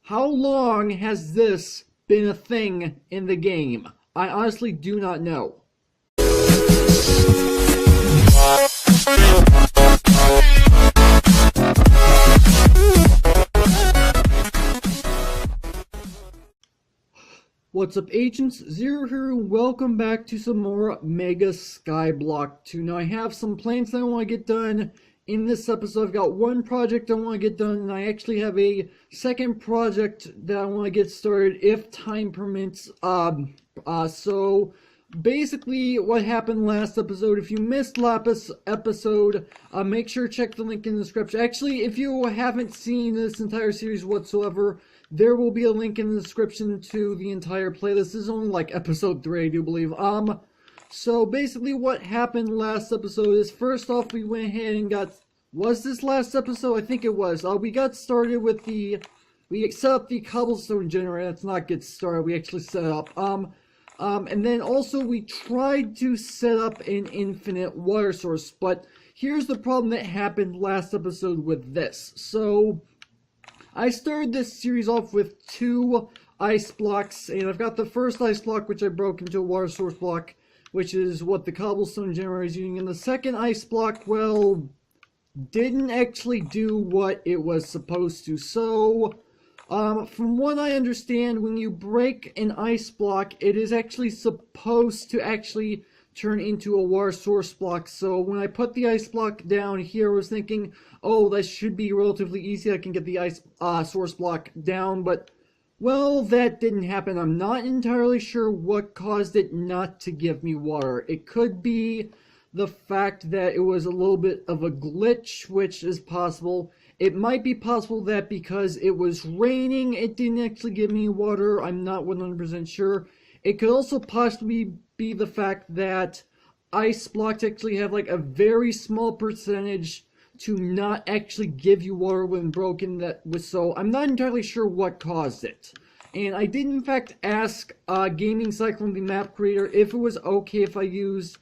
How long has this been a thing in the game? I honestly do not know. What's up, agents? Zero here. Welcome back to some more Mega Skyblock 2. Now, I have some plans that I want to get done in this episode. I've got one project I want to get done, and I actually have a second project that I want to get started if time permits. So basically what happened last episode, if you missed last episode, make sure to check the link in the description. Actually, if you haven't seen this entire series whatsoever, there will be a link in the description to the entire playlist. This is only like episode 3, I do believe. So basically what happened last episode is, first off, we went ahead and got, was this last episode? I think it was. We got started with we set up the cobblestone generator. Let's not get started. We actually set it up. And then also we tried to set up an infinite water source, but here's the problem that happened last episode with this. So I started this series off with 2 ice blocks, and I've got the first ice block, which I broke into a water source block, which is what the cobblestone generator is using, and the second ice block, well, didn't actually do what it was supposed to. So, from what I understand, when you break an ice block, it is actually supposed to actually turn into a water source block. So when I put the ice block down here, I was thinking, oh, that should be relatively easy. I can get the ice source block down, but, well, that didn't happen. I'm not entirely sure what caused it not to give me water. It could be the fact that it was a little bit of a glitch, which is possible. It might be possible that because it was raining, it didn't actually give me water. I'm not 100% sure. It could also possibly be the fact that ice blocks actually have like a very small percentage to not actually give you water when broken. So I'm not entirely sure what caused it. And I did in fact ask Gaming Cyclone, the map creator, if it was okay if I used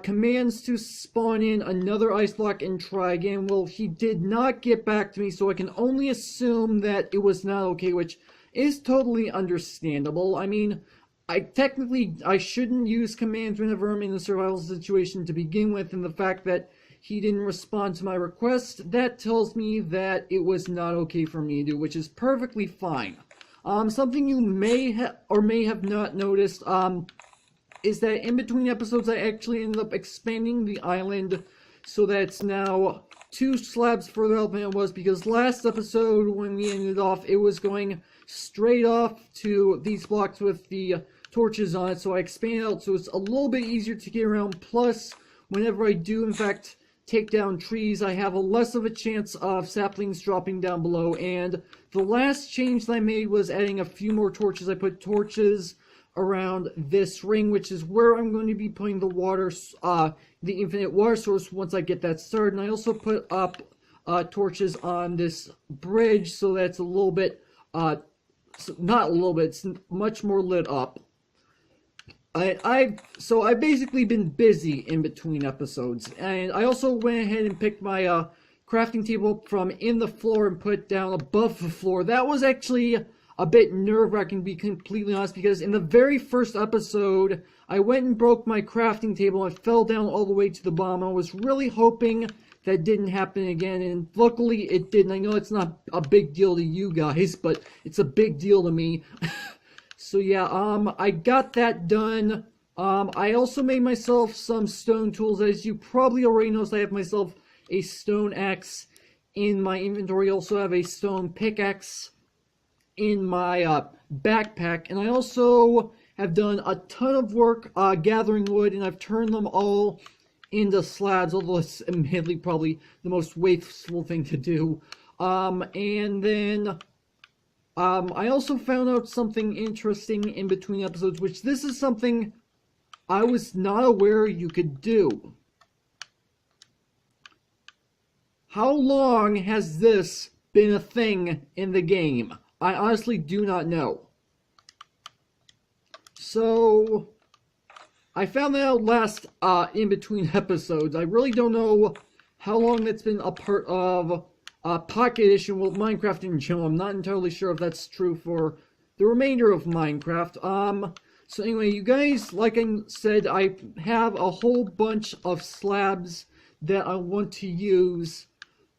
commands to spawn in another ice block and try again. Well, he did not get back to me, so I can only assume that it was not okay, which is totally understandable. I mean, I shouldn't use commands whenever I'm in a survival situation to begin with, and the fact that he didn't respond to my request, that tells me that it was not okay for me to do, which is perfectly fine. Something you may have not noticed, is that in between episodes I actually ended up expanding the island so that it's now 2 slabs further up than it was, because last episode when we ended off, it was going straight off to these blocks with the torches on it, so I expanded out so it's a little bit easier to get around. Plus, whenever I do in fact take down trees, I have a less of a chance of saplings dropping down below. And the last change that I made was adding a few more torches. I put torches around this ring, which is where I'm going to be putting the water, the infinite water source once I get that started. And I also put up torches on this bridge so that it's a little bit, not a little bit, it's much more lit up. So I've basically been busy in between episodes, and I also went ahead and picked my crafting table up from in the floor and put it down above the floor. That was actually a bit nerve-wracking, to be completely honest, because in the very first episode, I went and broke my crafting table and it fell down all the way to the bottom. I was really hoping that didn't happen again, and luckily it didn't. I know it's not a big deal to you guys, but it's a big deal to me. So yeah, I got that done. I also made myself some stone tools. As you probably already noticed, I have myself a stone axe in my inventory. I also have a stone pickaxe in my backpack. And I also have done a ton of work gathering wood, and I've turned them all into slabs, although it's admittedly probably the most wasteful thing to do. And then I also found out something interesting in between episodes, which this is something I was not aware you could do. How long has this been a thing in the game? I honestly do not know. So I found that out last in between episodes. I really don't know how long that's been a part of Pocket Edition, well, Minecraft in general. I'm not entirely sure if that's true for the remainder of Minecraft. So anyway, you guys, like I said, I have a whole bunch of slabs that I want to use,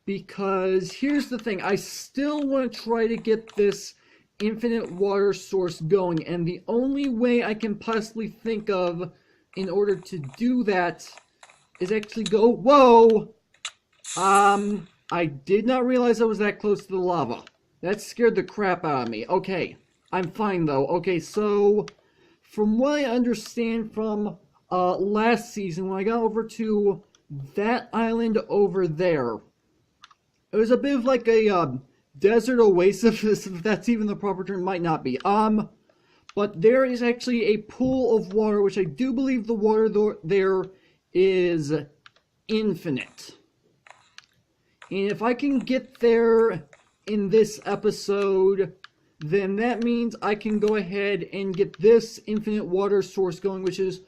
because here's the thing, I still want to try to get this infinite water source going, and the only way I can possibly think of in order to do that is actually go, whoa! I did not realize I was that close to the lava. That scared the crap out of me. Okay, I'm fine though. Okay, so from what I understand from last season, when I got over to that island over there, it was a bit of like a desert oasis, if that's even the proper term. Might not be. But there is actually a pool of water, which I do believe the water there is infinite. And if I can get there in this episode, then that means I can go ahead and get this infinite water source going, which is,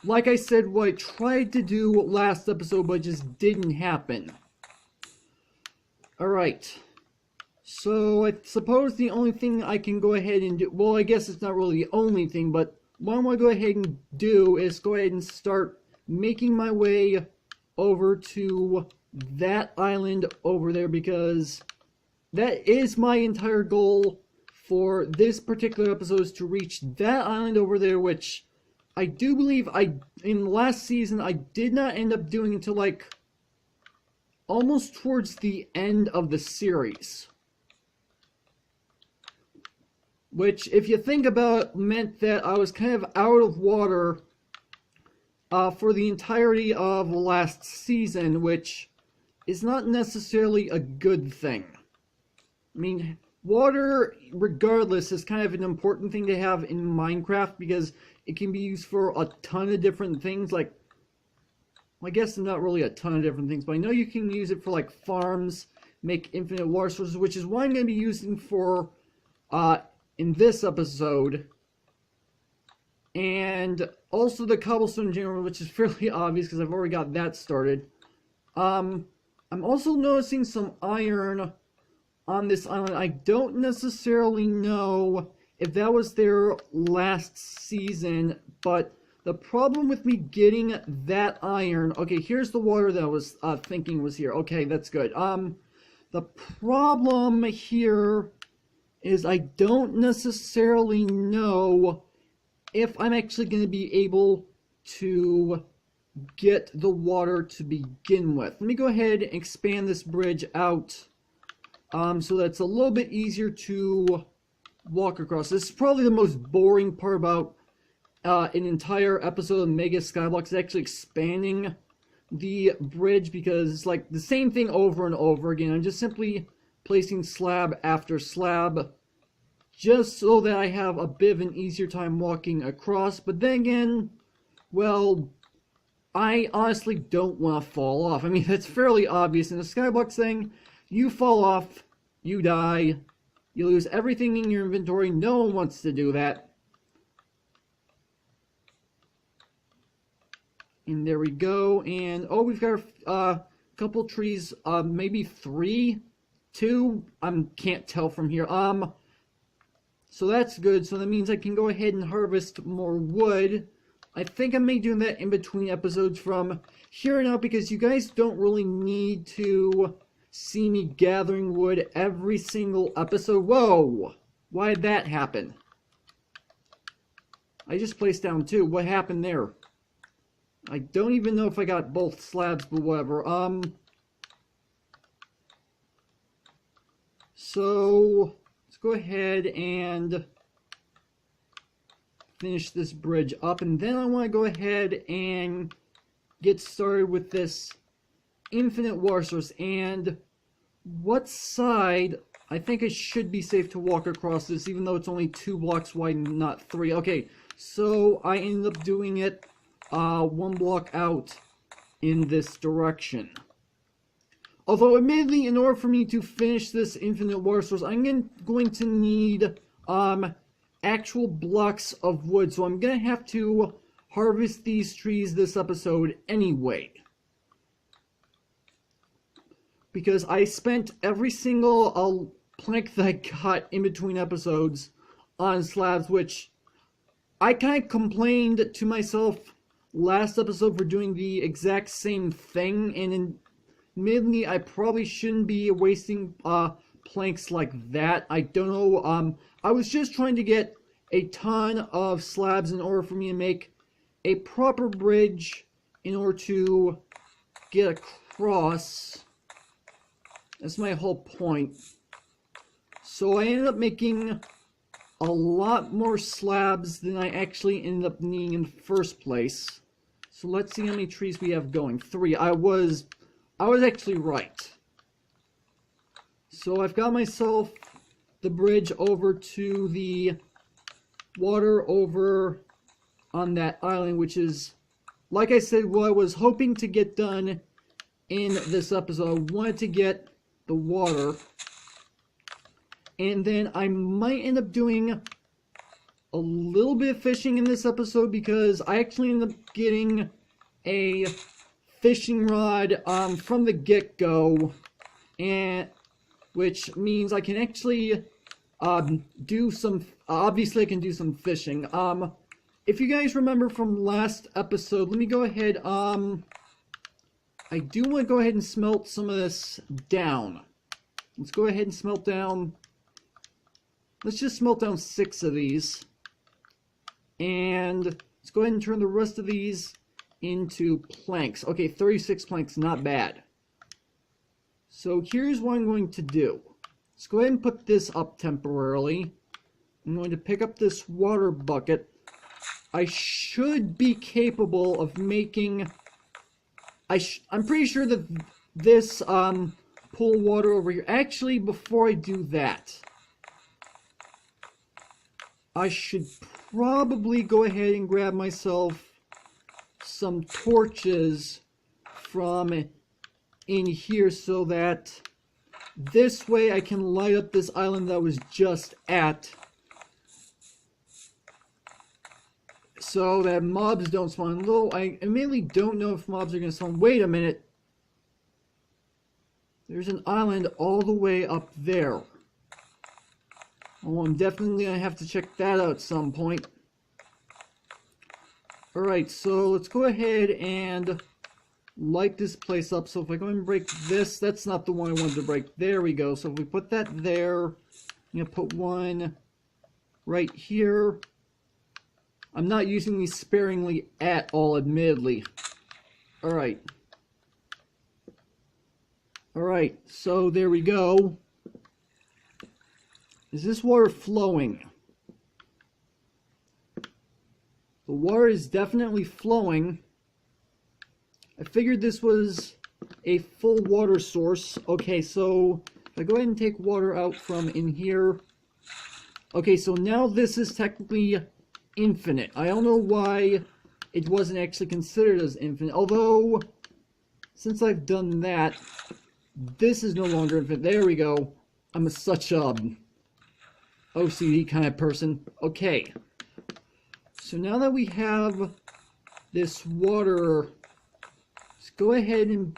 like I said, what I tried to do last episode, but just didn't happen. Alright. So I suppose the only thing I can go ahead and do, well, I guess it's not really the only thing, but what I want to go ahead and do is go ahead and start making my way over to that island over there, because that is my entire goal for this particular episode, is to reach that island over there, which I do believe in last season I did not end up doing until like almost towards the end of the series. Which, if you think about it, meant that I was kind of out of water for the entirety of last season, which is not necessarily a good thing. I mean, water, regardless, is kind of an important thing to have in Minecraft, because it can be used for a ton of different things, like, well, I guess not really a ton of different things, but I know you can use it for, like, farms, make infinite water sources, which is what I'm going to be using for, in this episode. And also the cobblestone general, which is fairly obvious because I've already got that started. I'm also noticing some iron on this island. I don't necessarily know if that was there last season, but the problem with me getting that iron... Okay, here's the water that I was thinking was here. Okay, that's good. The problem here is I don't necessarily know if I'm actually going to be able to get the water to begin with. Let me go ahead and expand this bridge out so that's a little bit easier to walk across. This is probably the most boring part about an entire episode of Mega Skyblock, is actually expanding the bridge, because it's like the same thing over and over again. I'm just simply placing slab after slab just so that I have a bit of an easier time walking across. But then again, well, I honestly don't want to fall off. I mean, that's fairly obvious. In the Skyblock thing, you fall off, you die, you lose everything in your inventory. No one wants to do that. And there we go. And, oh, we've got a couple trees, maybe 3, 2, I can't tell from here. So that's good. So that means I can go ahead and harvest more wood. I think I may do that in between episodes from here on out, because you guys don't really need to see me gathering wood every single episode. Whoa! Why did that happen? I just placed down 2. What happened there? I don't even know if I got both slabs, but whatever. So let's go ahead and finish this bridge up, and then I want to go ahead and get started with this infinite water source. And what side? I think it should be safe to walk across this, even though it's only 2 blocks wide and not 3. Okay, so I ended up doing it 1 block out in this direction. Although, admittedly, in order for me to finish this infinite water source, I'm going to need actual blocks of wood. So I'm going to have to harvest these trees this episode anyway. because I spent every single plank that I got in between episodes on slabs, which I kind of complained to myself last episode for doing the exact same thing, and admittedly, I probably shouldn't be wasting planks like that. I don't know. I was just trying to get a ton of slabs in order for me to make a proper bridge in order to get across. That's my whole point. So I ended up making a lot more slabs than I actually ended up needing in the first place. So let's see how many trees we have going. 3. I was actually right. So I've got myself the bridge over to the water over on that island, which is, like I said, what I was hoping to get done in this episode. I wanted to get the water, and then I might end up doing a little bit of fishing in this episode, because I actually ended up getting a fishing rod from the get-go, and which means I can actually do some, obviously I can do some fishing. If you guys remember from last episode, let me go ahead, I do want to go ahead and smelt some of this down. Let's go ahead and smelt down, let's just smelt down 6 of these, and let's go ahead and turn the rest of these into planks. Okay, 36 planks, not bad. So here's what I'm going to do. Let's go ahead and put this up temporarily. I'm going to pick up this water bucket. I should be capable of making... I'm pretty sure that this pool water over here... Actually, before I do that, I should probably go ahead and grab myself some torches from in here, so that this way I can light up this island that I was just at, so that mobs don't spawn. Though I immediately don't know if mobs are going to spawn. Wait a minute. There's an island all the way up there. Oh, I'm definitely going to have to check that out at some point. Alright, so let's go ahead and light this place up. So if I go and break this, that's not the one I wanted to break. There we go. So if we put that there, I'm going to put one right here. I'm not using these sparingly at all, admittedly. Alright. Alright, so there we go. Is this water flowing? The water is definitely flowing. I figured this was a full water source. Okay, so if I go ahead and take water out from in here. Okay, so now this is technically infinite. I don't know why it wasn't actually considered as infinite. Although, since I've done that, this is no longer infinite. There we go. I'm such a OCD kind of person. Okay. So now that we have this water, let's go ahead and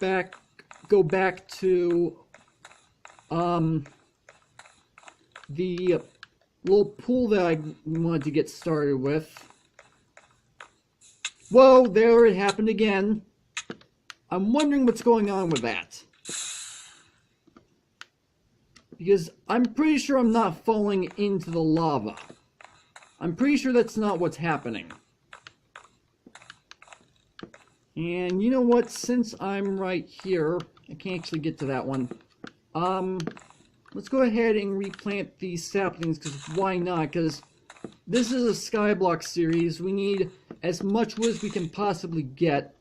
go back to the little pool that I wanted to get started with. Whoa, there it happened again. I'm wondering what's going on with that. Because I'm pretty sure I'm not falling into the lava. I'm pretty sure that's not what's happening. And you know what? Since I'm right here, I can't actually get to that one. Let's go ahead and replant these saplings, because why not? Because this is a Skyblock series. We need as much wood as we can possibly get.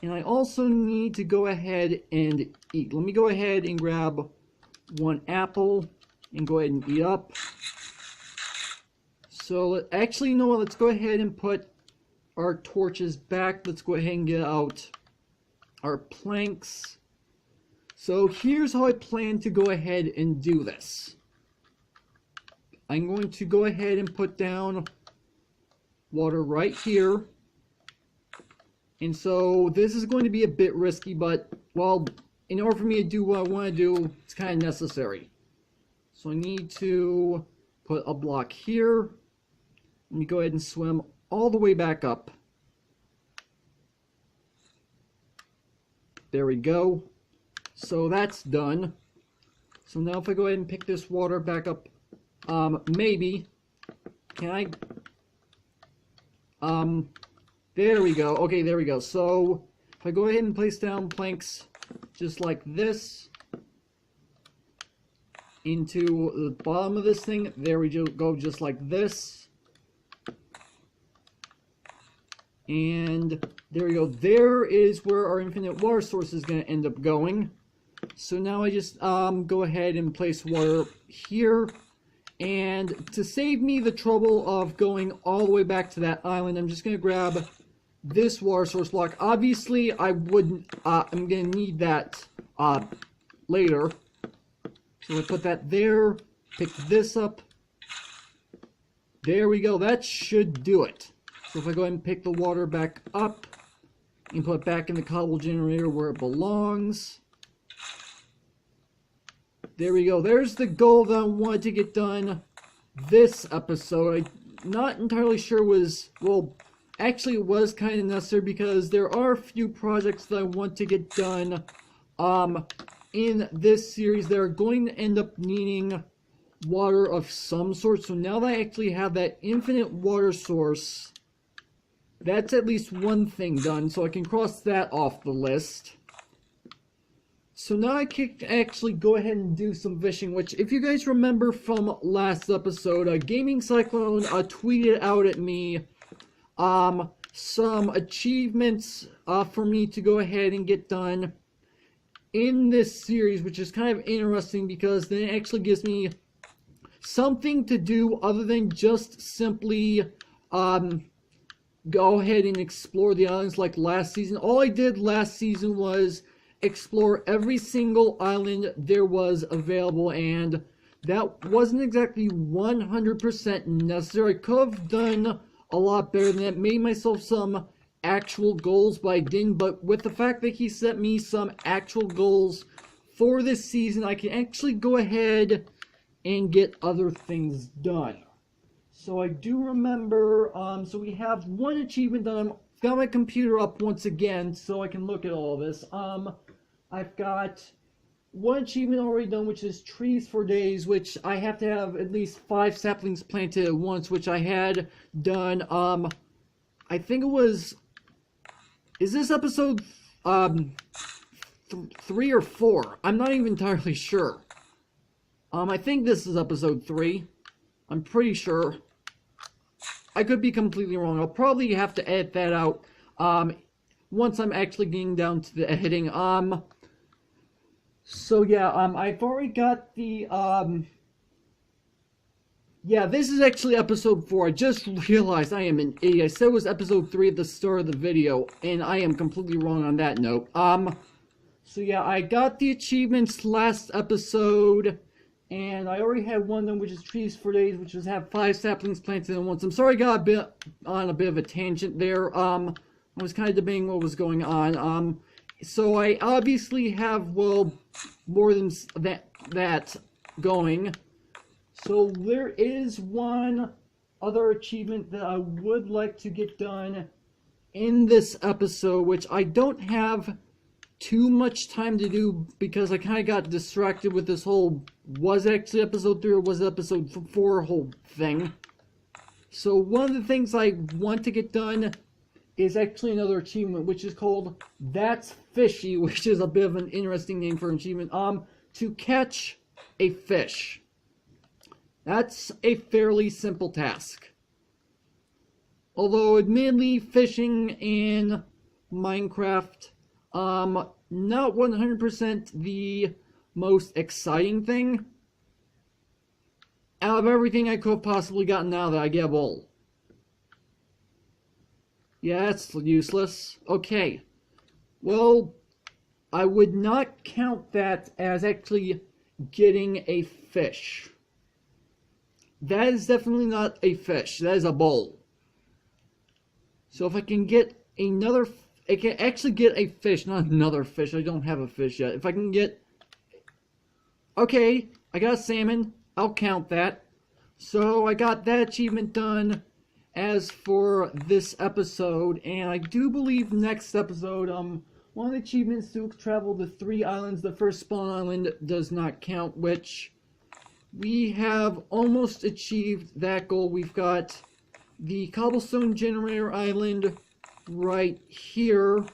And I also need to go ahead and eat. Let me go ahead and grab one apple and go ahead and eat up. So, actually, you know what? Let's go ahead and put our torches back. Let's go ahead and get out our planks. So, here's how I plan to go ahead and do this. I'm going to go ahead and put down water right here. And so, this is going to be a bit risky, but, well, in order for me to do what I want to do, it's kind of necessary. So I need to put a block here. Let me go ahead and swim all the way back up. There we go. So that's done. So now if I go ahead and pick this water back up, maybe, can I, there we go. Okay, there we go. So if I go ahead and place down planks just like this into the bottom of this thing, there we go, just like this. And there we go. There is where our infinite water source is going to end up going. So now I just go ahead and place water here. And to save me the trouble of going all the way back to that island, I'm just going to grab this water source block. Obviously, I'm going to need that later. So I put that there, pick this up. There we go. That should do it. So if I go ahead and pick the water back up and put it back in the cobble generator where it belongs. There we go. There's the goal that I wanted to get done this episode. I'm not entirely sure was, well, actually it was kind of necessary because there are a few projects that I want to get done in this series that are going to end up needing water of some sort. So now that I actually have that infinite water source, that's at least one thing done, so I can cross that off the list. So now I can actually go ahead and do some fishing, which if you guys remember from last episode, Gaming Cyclone tweeted out at me some achievements for me to go ahead and get done in this series, which is kind of interesting because then it actually gives me something to do other than just simply go ahead and explore the islands like last season. All I did last season was explore every single island there was available, and that wasn't exactly 100% necessary. I could have done a lot better than that, made myself some actual goals, but I didn't. But with the fact that he set me some actual goals for this season, I can actually go ahead and get other things done. So I do remember, so we have one achievement done. I've got my computer up once again so I can look at all this. I've got one achievement already done, which is trees for days, which I have to have at least 5 saplings planted at once, which I had done, I think it was, is this episode, 3 or 4? I'm not even entirely sure. I think this is episode 3. I'm pretty sure. I could be completely wrong. I'll probably have to edit that out once I'm actually getting down to the editing. So yeah, I've already got the yeah, this is actually episode 4. I just realized I am an idiot. I said it was episode 3 at the start of the video, and I am completely wrong on that note. So yeah, I got the achievements last episode. And I already had one of them, which is trees for days, which is have 5 saplings planted at once. I'm sorry I got on a bit of a tangent there. I was kind of debating what was going on. So I obviously have, well, more than that going. So there is one other achievement that I would like to get done in this episode, which I don't have too much time to do because I kind of got distracted with this whole was actually episode 3 or was it episode 4 whole thing. So one of the things I want to get done is actually another achievement, which is called That's Fishy, which is a bit of an interesting name for an achievement. To catch a fish. That's a fairly simple task. Although admittedly fishing in Minecraft, not 100% the most exciting thing. Out of everything I could have possibly gotten out of that, I get a bowl. Yeah, that's useless. Okay. Well, I would not count that as actually getting a fish. That is definitely not a fish. That is a bowl. So if I can get another I can actually get a fish, not another fish. I don't have a fish yet. If I can get... Okay, I got a salmon. I'll count that. So I got that achievement done as for this episode. And I do believe next episode, one of the achievements to travel the 3 islands. The first spawn island does not count, which we have almost achieved that goal. We've got the cobblestone generator island right here,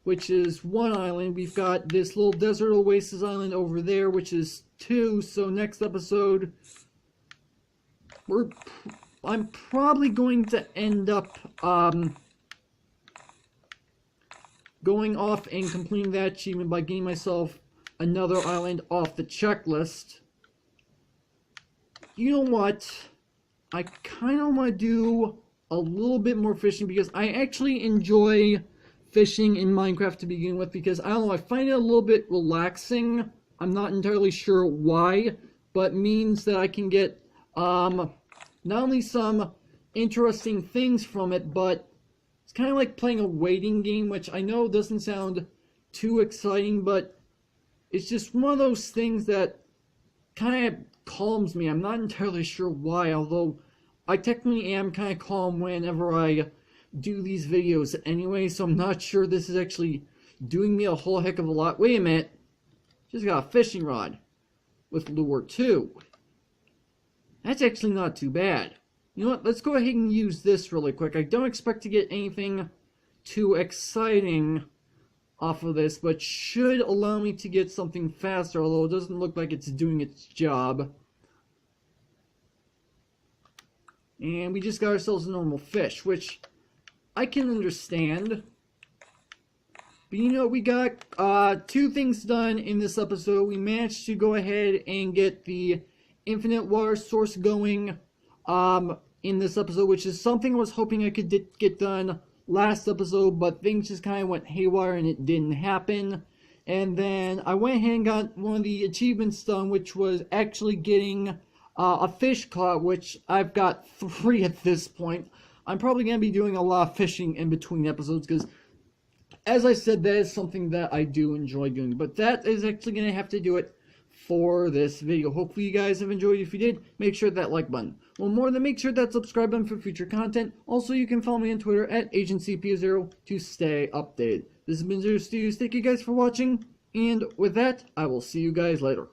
which is 1 island. We've got this little desert oasis island over there, which is 2. So next episode, I'm probably going to end up going off and completing that achievement by getting myself another island off the checklist. You know what? I kind of want to do a little bit more fishing because I actually enjoy fishing in Minecraft to begin with, because I don't know, I find it a little bit relaxing. I'm not entirely sure why, but means that I can get not only some interesting things from it, but it's kind of like playing a waiting game, which I know doesn't sound too exciting, but it's just one of those things that kind of calms me. I'm not entirely sure why, although I technically am kind of calm whenever I do these videos anyway, so I'm not sure this is actually doing me a whole heck of a lot. Wait a minute. Just got a fishing rod with lure 2. That's actually not too bad. You know what? Let's go ahead and use this really quick. I don't expect to get anything too exciting off of this, but should allow me to get something faster, although it doesn't look like it's doing its job. And we just got ourselves a normal fish, which I can understand. But you know, we got 2 things done in this episode. We managed to go ahead and get the infinite water source going in this episode, which is something I was hoping I could get done last episode, but things just kind of went haywire and it didn't happen. And then I went ahead and got one of the achievements done, which was actually getting a fish caught, which I've got 3 at this point. I'm probably going to be doing a lot of fishing in between episodes because, as I said, that is something that I do enjoy doing. But that is actually going to have to do it for this video. Hopefully you guys have enjoyed. If you did, make sure that like button. Well, more than make sure that subscribe button for future content. Also, you can follow me on Twitter at AgentCPO0 to stay updated. This has been Zero Studios. Thank you guys for watching. And with that, I will see you guys later.